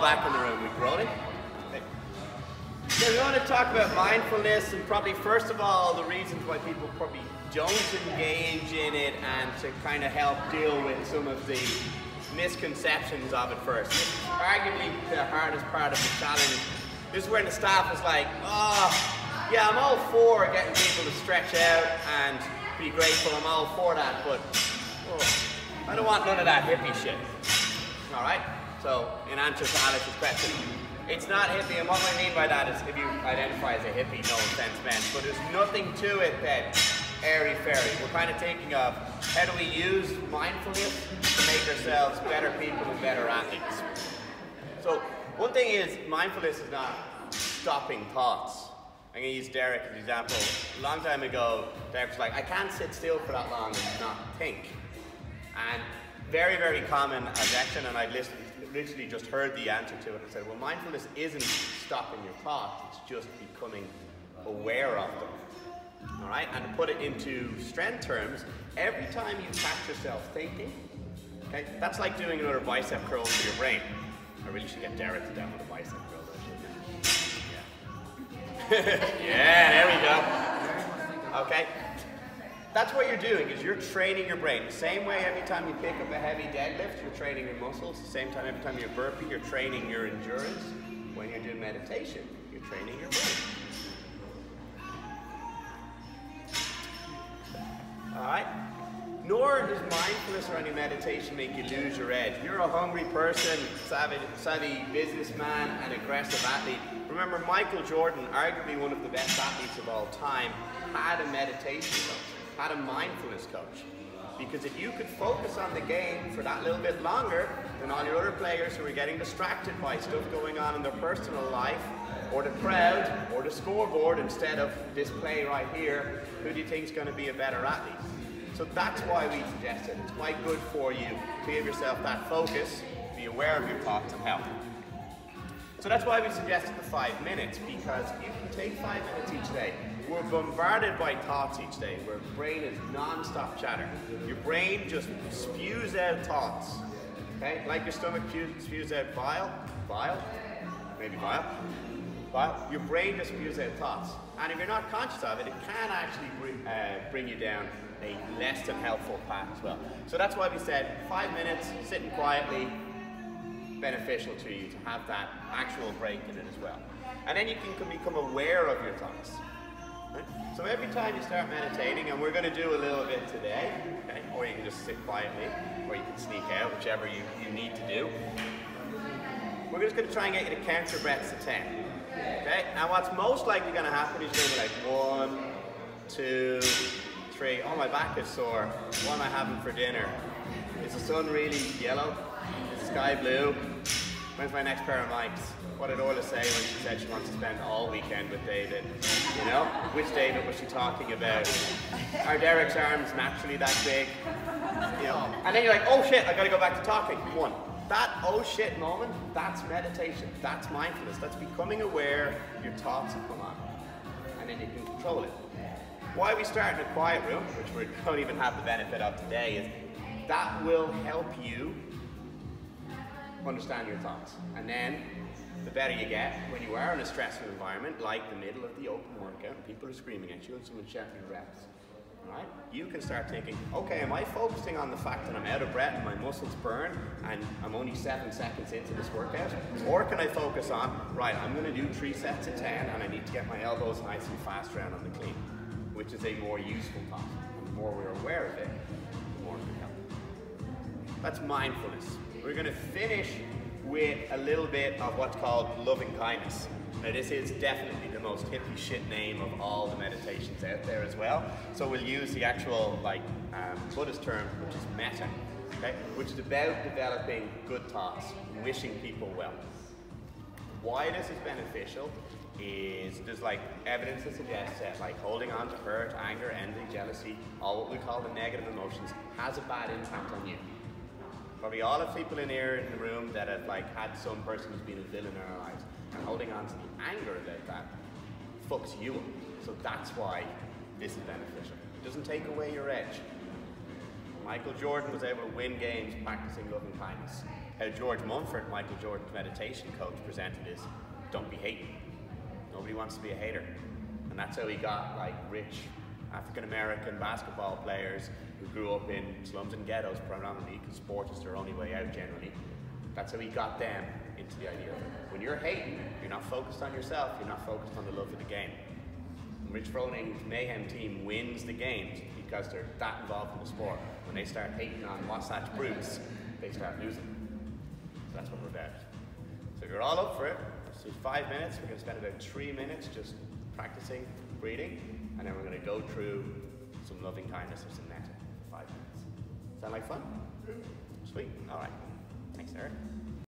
back in the room. We rolling? Okay. So we want to talk about mindfulness, and probably first of all the reasons why people probably don't engage in it, and to kind of help deal with some of the misconceptions of it first. This is arguably the hardest part of the challenge. This is where the staff is like, oh, yeah, I'm all for getting people to stretch out and be grateful, I'm all for that, but I don't want none of that hippie shit. Alright? So, in answer to Alex's question, it's not hippie, and what I mean by that is if you identify as a hippie, no offense meant, but there's nothing to it that airy-fairy. We're kind of thinking of how do we use mindfulness to make ourselves better people and better athletes. So, one thing is, mindfulness is not stopping thoughts. I'm going to use Derek as an example. A long time ago, Derek was like, I can't sit still for that long and not think. And very, very common objection, and I literally just heard the answer to it and said, well, mindfulness isn't stopping your thoughts, it's just becoming aware of them. All right? And to put it into strength terms, every time you catch yourself thinking, okay, that's like doing another bicep curl for your brain. I really should get Derek to down with a bicep curl. Yeah, there we go. Okay. That's what you're doing, is you're training your brain. The same way every time you pick up a heavy deadlift, you're training your muscles. The same time every time you're burping, you're training your endurance. When you're doing meditation, you're training your brain. Alright? Nor does mindfulness or any meditation make you lose your edge. You're a hungry person, savvy businessman, and aggressive athlete. Remember, Michael Jordan, arguably one of the best athletes of all time, had a meditation coach, had a mindfulness coach. Because if you could focus on the game for that little bit longer than all your other players who are getting distracted by stuff going on in their personal life, or the crowd, or the scoreboard, instead of this play right here, who do you think is going to be a better athlete? So that's why we suggest it. It's quite good for you to give yourself that focus, be aware of your thoughts and help. So that's why we suggested the 5 minutes, because you can take 5 minutes each day. We're bombarded by thoughts each day, where your brain is non-stop chatter. Your brain just spews out thoughts, okay? Like your stomach spews out bile, your brain just spews out thoughts. And if you're not conscious of it, it can actually bring you down a less than helpful path as well. So that's why we said 5 minutes, sitting quietly, beneficial to you to have that actual break in it as well. And then you can become aware of your thoughts. Right? So every time you start meditating, and we're going to do a little bit today, okay? Or you can just sit quietly, or you can sneak out, whichever you need to do. We're just going to try and get you to count your breaths to 10. Okay? Now what's most likely going to happen is you're going to be like 1, 2, 3, oh my back is sore, what am I having for dinner? Is the sun really yellow? Is the sky blue? When's my next pair of mics? What did Orla say when she said she wants to spend all weekend with David? You know? Which David was she talking about? Are Derek's arms naturally that big? You know? And then you're like, oh shit, I gotta go back to talking. 1. That oh shit moment, that's meditation, that's mindfulness, that's becoming aware your thoughts have come on. And then you can control it. Why we start in a quiet room, which we don't even have the benefit of today, is that will help you understand your thoughts. And then, the better you get, when you are in a stressful environment, like the middle of the open workout, and people are screaming at you and someone's shouting your reps, right? You can start thinking, okay, am I focusing on the fact that I'm out of breath and my muscles burn and I'm only 7 seconds into this workout? Or can I focus on, right, I'm going to do 3 sets of 10 and I need to get my elbows nice and fast around on the clean, which is a more useful thought. And the more we're aware of it, the more it can help. That's mindfulness. We're going to finish with a little bit of what's called loving kindness. Now this is definitely the most hippie shit name of all the meditations out there as well. So we'll use the actual Buddhist term, which is metta, okay? Which is about developing good thoughts, wishing people well. Why this is beneficial is there's evidence that suggests that holding on to hurt, anger, envy, jealousy, all what we call the negative emotions, has a bad impact on you. Probably all of people in here in the room that have had some person who's been a villain in our lives, and holding on to the anger about that fucks you up. So that's why this is beneficial. It doesn't take away your edge. Michael Jordan was able to win games practicing loving kindness. How George Mumford, Michael Jordan's meditation coach, presented is, don't be hating. Nobody wants to be a hater. And that's how he got like rich African-American basketball players who grew up in slums and ghettos predominantly, because sport is their only way out generally. That's how he got them into the idea of it. When you're hating, you're not focused on yourself, you're not focused on the love of the game. And Rich Froening's Mayhem team wins the games because they're that involved in the sport. When they start hating on Wasatch brutes, they start losing. So that's what we're about. So if you're all up for it, let's do 5 minutes. We're going to spend about 3 minutes just practicing breathing, and then we're going to go through some loving kindness or some metta for 5 minutes. Sound like fun? Sweet. All right. Thanks, Eric.